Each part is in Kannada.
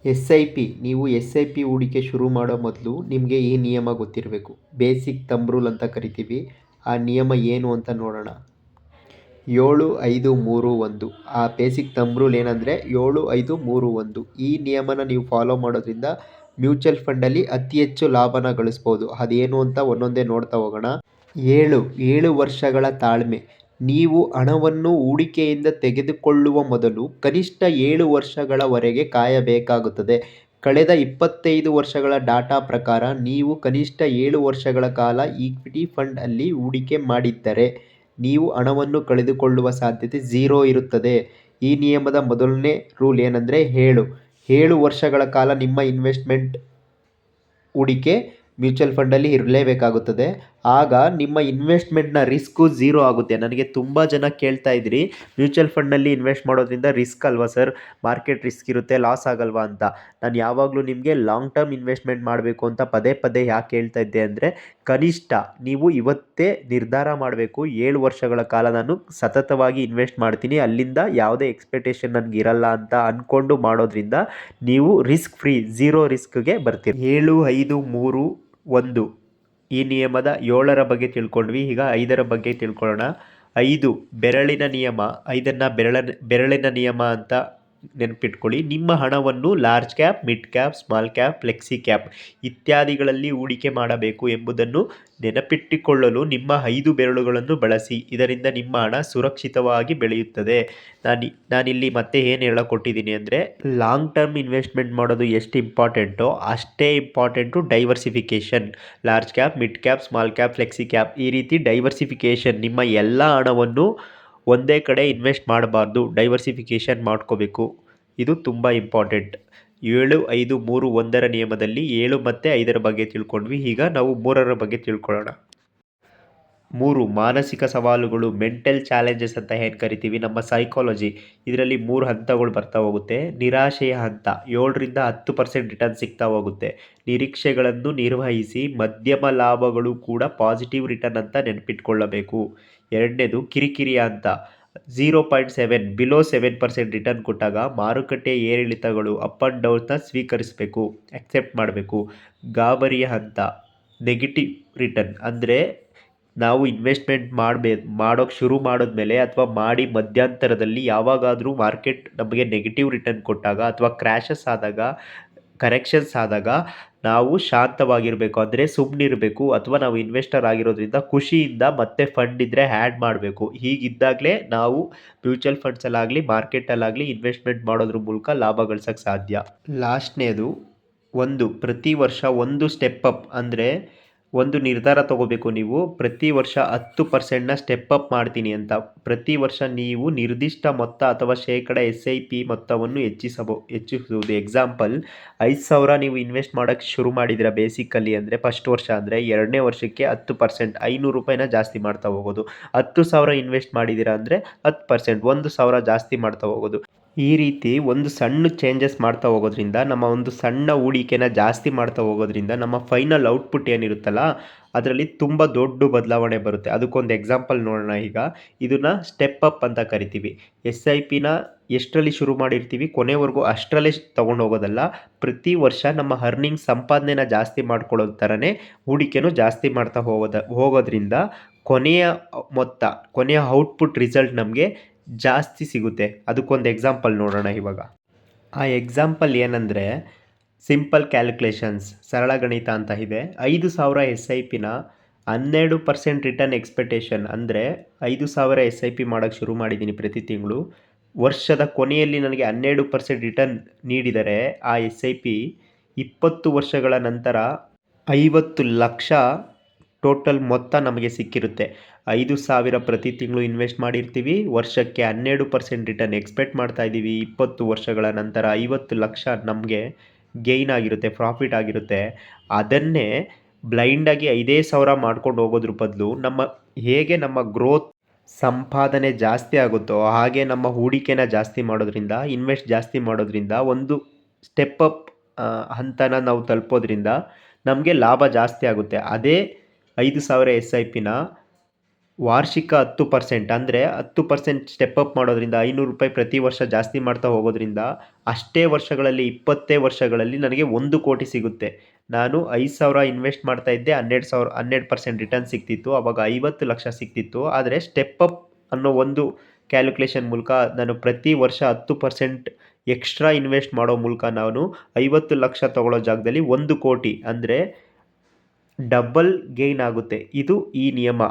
SIP ನೀವು SIP ಹೂಡಿಕೆ ಶುರು ಮಾಡೋ ಮೊದಲು ನಿಮಗೆ ಈ ನಿಯಮ ಗೊತ್ತಿರಬೇಕು. ಬೇಸಿಕ್ ಥಂಬ್ ರೂಲ್ ಅಂತ ಕರಿತೀವಿ. ಆ ನಿಯಮ ಏನು ಅಂತ ನೋಡೋಣ. 7-5-3-1. ಆ ಬೇಸಿಕ್ ಥಂಬ್ ರೂಲ್ ಏನಂದರೆ 7-5-3-1. ಈ ನಿಯಮನ ನೀವು ಫಾಲೋ ಮಾಡೋದ್ರಿಂದ ಮ್ಯೂಚುವಲ್ ಫಂಡಲ್ಲಿ ಅತಿ ಹೆಚ್ಚು ಲಾಭನ ಗಳಿಸ್ಬೋದು. ಅದೇನು ಅಂತ ಒಂದೊಂದೇ ನೋಡ್ತಾ ಹೋಗೋಣ. 7 ವರ್ಷಗಳ ತಾಳ್ಮೆ. ನೀವು ಹಣವನ್ನು ಹೂಡಿಕೆಯಿಂದ ತೆಗೆದುಕೊಳ್ಳುವ ಮೊದಲು ಕನಿಷ್ಠ 7 ವರ್ಷಗಳವರೆಗೆ ಕಾಯಬೇಕಾಗುತ್ತದೆ. ಕಳೆದ 25 ವರ್ಷಗಳ ಡಾಟಾ ಪ್ರಕಾರ ನೀವು ಕನಿಷ್ಠ 7 ವರ್ಷಗಳ ಕಾಲ ಈಕ್ವಿಟಿ ಫಂಡ್ ಅಲ್ಲಿ ಹೂಡಿಕೆ ಮಾಡಿದ್ದರೆ ನೀವು ಹಣವನ್ನು ಕಳೆದುಕೊಳ್ಳುವ ಸಾಧ್ಯತೆ 0 ಇರುತ್ತದೆ. ಈ ನಿಯಮದ ಮೊದಲನೇ ರೂಲ್ ಏನಂದರೆ 7 ವರ್ಷಗಳ ಕಾಲ ನಿಮ್ಮ ಇನ್ವೆಸ್ಟ್ಮೆಂಟ್ ಹೂಡಿಕೆ ಮ್ಯೂಚುವಲ್ ಫಂಡಲ್ಲಿ ಇರಲೇಬೇಕಾಗುತ್ತದೆ. ಆಗ ನಿಮ್ಮ ಇನ್ವೆಸ್ಟ್ಮೆಂಟ್ನ ರಿಸ್ಕು 0 ಆಗುತ್ತೆ. ನನಗೆ ತುಂಬ ಜನ ಕೇಳ್ತಾ ಇದ್ರಿ, ಮ್ಯೂಚುವಲ್ ಫಂಡಲ್ಲಿ ಇನ್ವೆಸ್ಟ್ ಮಾಡೋದ್ರಿಂದ ರಿಸ್ಕ್ ಅಲ್ವಾ ಸರ್, ಮಾರ್ಕೆಟ್ ರಿಸ್ಕ್ ಇರುತ್ತೆ, ಲಾಸ್ ಆಗಲ್ವಾ ಅಂತ. ನಾನು ಯಾವಾಗಲೂ ನಿಮಗೆ ಲಾಂಗ್ ಟರ್ಮ್ ಇನ್ವೆಸ್ಟ್ಮೆಂಟ್ ಮಾಡಬೇಕು ಅಂತ ಪದೇ ಪದೇ ಯಾಕೆ ಹೇಳ್ತಾ ಇದ್ದೆ ಅಂದರೆ, ಕನಿಷ್ಠ ನೀವು ಇವತ್ತೇ ನಿರ್ಧಾರ ಮಾಡಬೇಕು, 7 ವರ್ಷಗಳ ಕಾಲ ನಾನು ಸತತವಾಗಿ ಇನ್ವೆಸ್ಟ್ ಮಾಡ್ತೀನಿ, ಅಲ್ಲಿಂದ ಯಾವುದೇ ಎಕ್ಸ್ಪೆಕ್ಟೇಷನ್ ನನಗೆ ಇರಲ್ಲ ಅಂತ ಅಂದ್ಕೊಂಡು ಮಾಡೋದ್ರಿಂದ ನೀವು ರಿಸ್ಕ್ ಫ್ರೀ 0 ರಿಸ್ಕ್ಗೆ ಬರ್ತೀರಿ. 7-5-3-1 ಈ ನಿಯಮದ 7ರ ಬಗ್ಗೆ ತಿಳ್ಕೊಂಡ್ವಿ. ಈಗ 5ರ ಬಗ್ಗೆ ತಿಳ್ಕೊಳ್ಳೋಣ. 5 ಬೆರಳಿನ ನಿಯಮ. 5ನ್ನು ಬೆರಳಿನ ನಿಯಮ ಅಂತ ನೆನಪಿಟ್ಕೊಳ್ಳಿ. ನಿಮ್ಮ ಹಣವನ್ನು large cap, mid cap, small cap, flexi cap ಇತ್ಯಾದಿಗಳಲ್ಲಿ ಹೂಡಿಕೆ ಮಾಡಬೇಕು ಎಂಬುದನ್ನು ನೆನಪಿಟ್ಟುಕೊಳ್ಳಲು ನಿಮ್ಮ 5 ಬೆರಳುಗಳನ್ನು ಬಳಸಿ. ಇದರಿಂದ ನಿಮ್ಮ ಹಣ ಸುರಕ್ಷಿತವಾಗಿ ಬೆಳೆಯುತ್ತದೆ. ನಾನಿಲ್ಲಿ ಮತ್ತೆ ಏನು ಹೇಳಿಕೊಟ್ಟಿದ್ದೀನಿ ಅಂದರೆ, ಲಾಂಗ್ ಟರ್ಮ್ ಇನ್ವೆಸ್ಟ್ಮೆಂಟ್ ಮಾಡೋದು ಎಷ್ಟು ಇಂಪಾರ್ಟೆಂಟೋ ಅಷ್ಟೇ important diversification. Large cap, mid cap, small cap, flexi cap ಈ ರೀತಿ ಡೈವರ್ಸಿಫಿಕೇಷನ್. ನಿಮ್ಮ ಎಲ್ಲ ಹಣವನ್ನು ಒಂದೇ ಕಡೆ ಇನ್ವೆಸ್ಟ್ ಮಾಡಬಾರ್ದು, ಡೈವರ್ಸಿಫಿಕೇಷನ್ ಮಾಡ್ಕೋಬೇಕು. ಇದು ತುಂಬ ಇಂಪಾರ್ಟೆಂಟ್. 7-5-3-1ರ ನಿಯಮದಲ್ಲಿ 7 ಮತ್ತು 5ರ ಬಗ್ಗೆ ತಿಳ್ಕೊಂಡ್ವಿ. ಈಗ ನಾವು 3ರ ಬಗ್ಗೆ ತಿಳ್ಕೊಳ್ಳೋಣ. 3 ಮಾನಸಿಕ ಸವಾಲುಗಳು, ಮೆಂಟಲ್ ಚಾಲೆಂಜಸ್ ಅಂತ ಏನು ಕರಿತೀವಿ, ನಮ್ಮ ಸೈಕಾಲಜಿ. ಇದರಲ್ಲಿ 3 ಹಂತಗಳು ಬರ್ತಾ ಹೋಗುತ್ತೆ. ನಿರಾಶೆಯ ಹಂತ 7-10% ರಿಟರ್ನ್ ಸಿಗ್ತಾ ಹೋಗುತ್ತೆ. ನಿರೀಕ್ಷೆಗಳನ್ನು ನಿರ್ವಹಿಸಿ, ಮಧ್ಯಮ ಲಾಭಗಳು ಕೂಡ ಪಾಸಿಟಿವ್ ರಿಟರ್ನ್ ಅಂತ ನೆನಪಿಟ್ಕೊಳ್ಳಬೇಕು. ಎರಡನೇದು ಕಿರಿಕಿರಿಯ ಹಂತ 0.7 ಬಿಲೋ 7% ರಿಟರ್ನ್ ಕೊಟ್ಟಾಗ ಮಾರುಕಟ್ಟೆ ಏರಿಳಿತಗಳು ಅಪ್ ಆ್ಯಂಡ್ ಡೌನ್ನ ಸ್ವೀಕರಿಸಬೇಕು, ಅಕ್ಸೆಪ್ಟ್ ಮಾಡಬೇಕು. ಗಾಬರಿಯ ಹಂತ ನೆಗೆಟಿವ್ ರಿಟರ್ನ್ ಅಂದರೆ ನಾವು ಇನ್ವೆಸ್ಟ್ಮೆಂಟ್ ಮಾಡೋಕ್ಕೆ ಶುರು ಮಾಡಿದ್ಮೇಲೆ ಅಥವಾ ಮಾಡಿ ಮಧ್ಯಂತರದಲ್ಲಿ ಯಾವಾಗಾದರೂ ಮಾರ್ಕೆಟ್ ನಮಗೆ ನೆಗೆಟಿವ್ ರಿಟರ್ನ್ ಕೊಟ್ಟಾಗ ಅಥವಾ ಕ್ರ್ಯಾಶಸ್ ಆದಾಗ, ಕರೆಕ್ಷನ್ಸ್ ಆದಾಗ ನಾವು ಶಾಂತವಾಗಿರಬೇಕು, ಅಂದರೆ ಸುಮ್ಮನಿರಬೇಕು. ಅಥವಾ ನಾವು ಇನ್ವೆಸ್ಟರ್ ಆಗಿರೋದ್ರಿಂದ ಖುಷಿಯಿಂದ ಮತ್ತೆ ಫಂಡ್ ಇದ್ದರೆ ಆ್ಯಡ್ ಮಾಡಬೇಕು. ಹೀಗಿದ್ದಾಗಲೇ ನಾವು ಮ್ಯೂಚುವಲ್ ಫಂಡ್ಸಲ್ಲಾಗಲಿ ಮಾರ್ಕೆಟಲ್ಲಾಗಲಿ ಇನ್ವೆಸ್ಟ್ಮೆಂಟ್ ಮಾಡೋದ್ರ ಮೂಲಕ ಲಾಭ ಗಳಿಸೋಕ್ಕೆ ಸಾಧ್ಯ. ಲಾಸ್ಟ್ನೇದು ಪ್ರತಿ ವರ್ಷ ಒಂದು ಸ್ಟೆಪ್ ಅಪ್, ಅಂದರೆ ಒಂದು ನಿರ್ಧಾರ ತಗೋಬೇಕು. ನೀವು ಪ್ರತಿ ವರ್ಷ 10%ನ ಸ್ಟೆಪ್ ಅಪ್ ಮಾಡ್ತೀನಿ ಅಂತ. ಪ್ರತಿ ವರ್ಷ ನೀವು ನಿರ್ದಿಷ್ಟ ಮೊತ್ತ ಅಥವಾ ಶೇಕಡ SIP ಮೊತ್ತವನ್ನು ಹೆಚ್ಚಿಸುವುದು. ಎಕ್ಸಾಂಪಲ್, 5,000 ನೀವು ಇನ್ವೆಸ್ಟ್ ಮಾಡೋಕ್ಕೆ ಶುರು ಮಾಡಿದ್ದೀರಾ ಬೇಸಿಕಲ್ಲಿ ಅಂದರೆ ಫಸ್ಟ್ ವರ್ಷ ಅಂದರೆ, 2ನೇ ವರ್ಷಕ್ಕೆ 10% ₹500 ಜಾಸ್ತಿ ಮಾಡ್ತಾ ಹೋಗೋದು. 10,000 ಇನ್ವೆಸ್ಟ್ ಮಾಡಿದ್ದೀರಾ ಅಂದರೆ 10%, 1,000 ಜಾಸ್ತಿ ಮಾಡ್ತಾ ಹೋಗೋದು. ಈ ರೀತಿ ಒಂದು ಸಣ್ಣ ಚೇಂಜಸ್ ಮಾಡ್ತಾ ಹೋಗೋದ್ರಿಂದ, ನಮ್ಮ ಒಂದು ಸಣ್ಣ ಹೂಡಿಕೆನ ಜಾಸ್ತಿ ಮಾಡ್ತಾ ಹೋಗೋದ್ರಿಂದ ನಮ್ಮ ಫೈನಲ್ ಔಟ್ಪುಟ್ ಏನಿರುತ್ತಲ್ಲ ಅದರಲ್ಲಿ ತುಂಬ ದೊಡ್ಡ ಬದಲಾವಣೆ ಬರುತ್ತೆ. ಅದಕ್ಕೊಂದು ಎಕ್ಸಾಂಪಲ್ ನೋಡೋಣ. ಈಗ ಇದನ್ನು ಸ್ಟೆಪ್ ಅಪ್ ಅಂತ ಕರಿತೀವಿ. SIPನ ಎಷ್ಟರಲ್ಲಿ ಶುರು ಮಾಡಿರ್ತೀವಿ ಕೊನೆವರೆಗೂ ಅಷ್ಟರಲ್ಲೇ ತೊಗೊಂಡು ಹೋಗೋದಲ್ಲ. ಪ್ರತಿ ವರ್ಷ ನಮ್ಮ ಅರ್ನಿಂಗ್ ಸಂಪಾದನೆನ ಜಾಸ್ತಿ ಮಾಡ್ಕೊಳ್ಳೋ ಥರನೇ ಹೂಡಿಕೆನೂ ಜಾಸ್ತಿ ಮಾಡ್ತಾ ಹೋಗೋದ್ರಿಂದ ಕೊನೆಯ ಔಟ್ಪುಟ್ ರಿಸಲ್ಟ್ ನಮಗೆ ಜಾಸ್ತಿ ಸಿಗುತ್ತೆ. ಅದಕ್ಕೊಂದು ಎಕ್ಸಾಂಪಲ್ ನೋಡೋಣ ಇವಾಗ. ಆ ಎಕ್ಸಾಂಪಲ್ ಏನಂದರೆ, ಸಿಂಪಲ್ ಕ್ಯಾಲ್ಕುಲೇಷನ್ಸ್, ಸರಳ ಗಣಿತ ಅಂತ ಇದೆ. 5,000 SIPನ 12% ರಿಟರ್ನ್ ಎಕ್ಸ್ಪೆಕ್ಟೇಷನ್, ಅಂದರೆ 5,000 SIP ಮಾಡೋಕ್ಕೆ ಶುರು ಮಾಡಿದ್ದೀನಿ ಪ್ರತಿ ತಿಂಗಳು. ವರ್ಷದ ಕೊನೆಯಲ್ಲಿ ನನಗೆ 12% ರಿಟರ್ನ್ ನೀಡಿದರೆ ಆ SIP 20 ವರ್ಷಗಳ ನಂತರ 50 ಲಕ್ಷ ಟೋಟಲ್ ಮೊತ್ತ ನಮಗೆ ಸಿಕ್ಕಿರುತ್ತೆ. 5,000 ಪ್ರತಿ ತಿಂಗಳು ಇನ್ವೆಸ್ಟ್ ಮಾಡಿರ್ತೀವಿ, ವರ್ಷಕ್ಕೆ 12% ರಿಟರ್ನ್ ಎಕ್ಸ್ಪೆಕ್ಟ್ ಮಾಡ್ತಾ ಇದ್ದೀವಿ. 20 ವರ್ಷಗಳ ನಂತರ 50 ಲಕ್ಷ ನಮಗೆ ಗೇಯ್ನ್ ಆಗಿರುತ್ತೆ, ಪ್ರಾಫಿಟ್ ಆಗಿರುತ್ತೆ. ಅದನ್ನೇ ಬ್ಲೈಂಡಾಗಿ 5,000 ಮಾಡ್ಕೊಂಡು ಹೋಗೋದ್ರ ಬದಲು ಹೇಗೆ ನಮ್ಮ ಗ್ರೋತ್ ಸಂಪಾದನೆ ಜಾಸ್ತಿ ಆಗುತ್ತೋ ಹಾಗೆ ನಮ್ಮ ಹೂಡಿಕೆನ ಜಾಸ್ತಿ ಮಾಡೋದ್ರಿಂದ, ಇನ್ವೆಸ್ಟ್ ಜಾಸ್ತಿ ಮಾಡೋದ್ರಿಂದ, ಒಂದು ಸ್ಟೆಪ್ ಅಪ್ ಹಂತನ ನಾವು ತಲುಪೋದ್ರಿಂದ ನಮಗೆ ಲಾಭ ಜಾಸ್ತಿ ಆಗುತ್ತೆ. ಅದೇ 5,000 SIPನ ವಾರ್ಷಿಕ 10% ಅಂದರೆ 10% ಸ್ಟೆಪ್ ಅಪ್ ಮಾಡೋದ್ರಿಂದ ₹500 ಪ್ರತಿ ವರ್ಷ ಜಾಸ್ತಿ ಮಾಡ್ತಾ ಹೋಗೋದ್ರಿಂದ ಅಷ್ಟೇ ವರ್ಷಗಳಲ್ಲಿ 20 ವರ್ಷಗಳಲ್ಲಿ ನನಗೆ 1,00,00,000 ಸಿಗುತ್ತೆ. ನಾನು 5,000 ಇನ್ವೆಸ್ಟ್ ಮಾಡ್ತಾ ಇದ್ದೆ, 12% ರಿಟರ್ನ್ ಸಿಗ್ತಿತ್ತು. ಆವಾಗ 50 ಲಕ್ಷ ಸಿಗ್ತಿತ್ತು. ಆದರೆ ಸ್ಟೆಪ್ ಅಪ್ ಅನ್ನೋ ಒಂದು ಕ್ಯಾಲ್ಕುಲೇಷನ್ ಮೂಲಕ ನಾನು ಪ್ರತಿ ವರ್ಷ 10% ಎಕ್ಸ್ಟ್ರಾ ಇನ್ವೆಸ್ಟ್ ಮಾಡೋ ಮೂಲಕ ನಾನು 50 ಲಕ್ಷ ತಗೊಳ್ಳೋ ಜಾಗದಲ್ಲಿ 1,00,00,000 ಅಂದರೆ ಡಬಲ್ ಗೇನ್ ಆಗುತ್ತೆ. ಇದು ಈ ನಿಯಮ.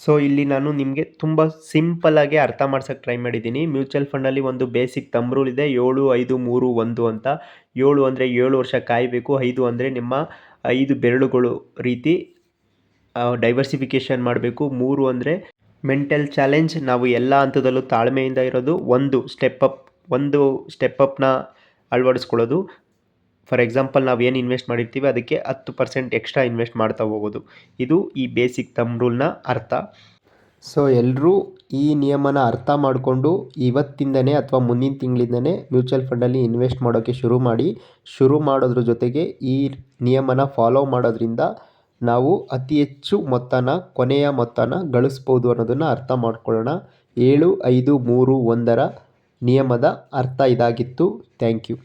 ಸೊ ಇಲ್ಲಿ ನಾನು ನಿಮಗೆ ತುಂಬ ಸಿಂಪಲ್ಲಾಗಿ ಅರ್ಥ ಮಾಡ್ಸೋಕ್ಕೆ ಟ್ರೈ ಮಾಡಿದ್ದೀನಿ. ಮ್ಯೂಚುವಲ್ ಫಂಡಲ್ಲಿ ಒಂದು ಬೇಸಿಕ್ ಥಂಬ್ ರೂಲ್ ಇದೆ, 7, 5, 3, 1 ಅಂತ. 7 ಅಂದರೆ 7 ವರ್ಷ ಕಾಯಬೇಕು. 5 ಅಂದರೆ ನಿಮ್ಮ 5 ಬೆರಳುಗಳು ರೀತಿ ಡೈವರ್ಸಿಫಿಕೇಷನ್ ಮಾಡಬೇಕು. 3 ಅಂದರೆ ಮೆಂಟಲ್ ಚಾಲೆಂಜ್, ನಾವು ಎಲ್ಲ ಹಂತದಲ್ಲೂ ತಾಳ್ಮೆಯಿಂದ ಇರೋದು. ಒಂದು ಸ್ಟೆಪ್ ಅಪ್ನ ಅಳವಡಿಸ್ಕೊಳ್ಳೋದು. ಫಾರ್ ಎಕ್ಸಾಂಪಲ್ ನಾವು ಏನು ಇನ್ವೆಸ್ಟ್ ಮಾಡಿರ್ತೀವಿ ಅದಕ್ಕೆ 10% ಎಕ್ಸ್ಟ್ರಾ ಇನ್ವೆಸ್ಟ್ ಮಾಡ್ತಾ ಹೋಗೋದು. ಇದು ಈ ಬೇಸಿಕ್ ಥಂಬ್ ರೂಲ್ನ ಅರ್ಥ. ಸೊ ಎಲ್ಲರೂ ಈ ನಿಯಮನ ಅರ್ಥ ಮಾಡಿಕೊಂಡು ಇವತ್ತಿಂದನೇ ಅಥವಾ ಮುಂದಿನ ತಿಂಗಳಿಂದನೇ ಮ್ಯೂಚುವಲ್ ಫಂಡಲ್ಲಿ ಇನ್ವೆಸ್ಟ್ ಮಾಡೋಕ್ಕೆ ಶುರು ಮಾಡೋದ್ರ ಜೊತೆಗೆ ಈ ನಿಯಮನ ಫಾಲೋ ಮಾಡೋದ್ರಿಂದ ನಾವು ಅತಿ ಹೆಚ್ಚು ಕೊನೆಯ ಮೊತ್ತನ ಗಳಿಸ್ಬೋದು ಅನ್ನೋದನ್ನು ಅರ್ಥ ಮಾಡ್ಕೊಳ್ಳೋಣ. 7, 5, 3, 1 ನಿಯಮದ ಅರ್ಥ ಇದಾಗಿತ್ತು. Thank you.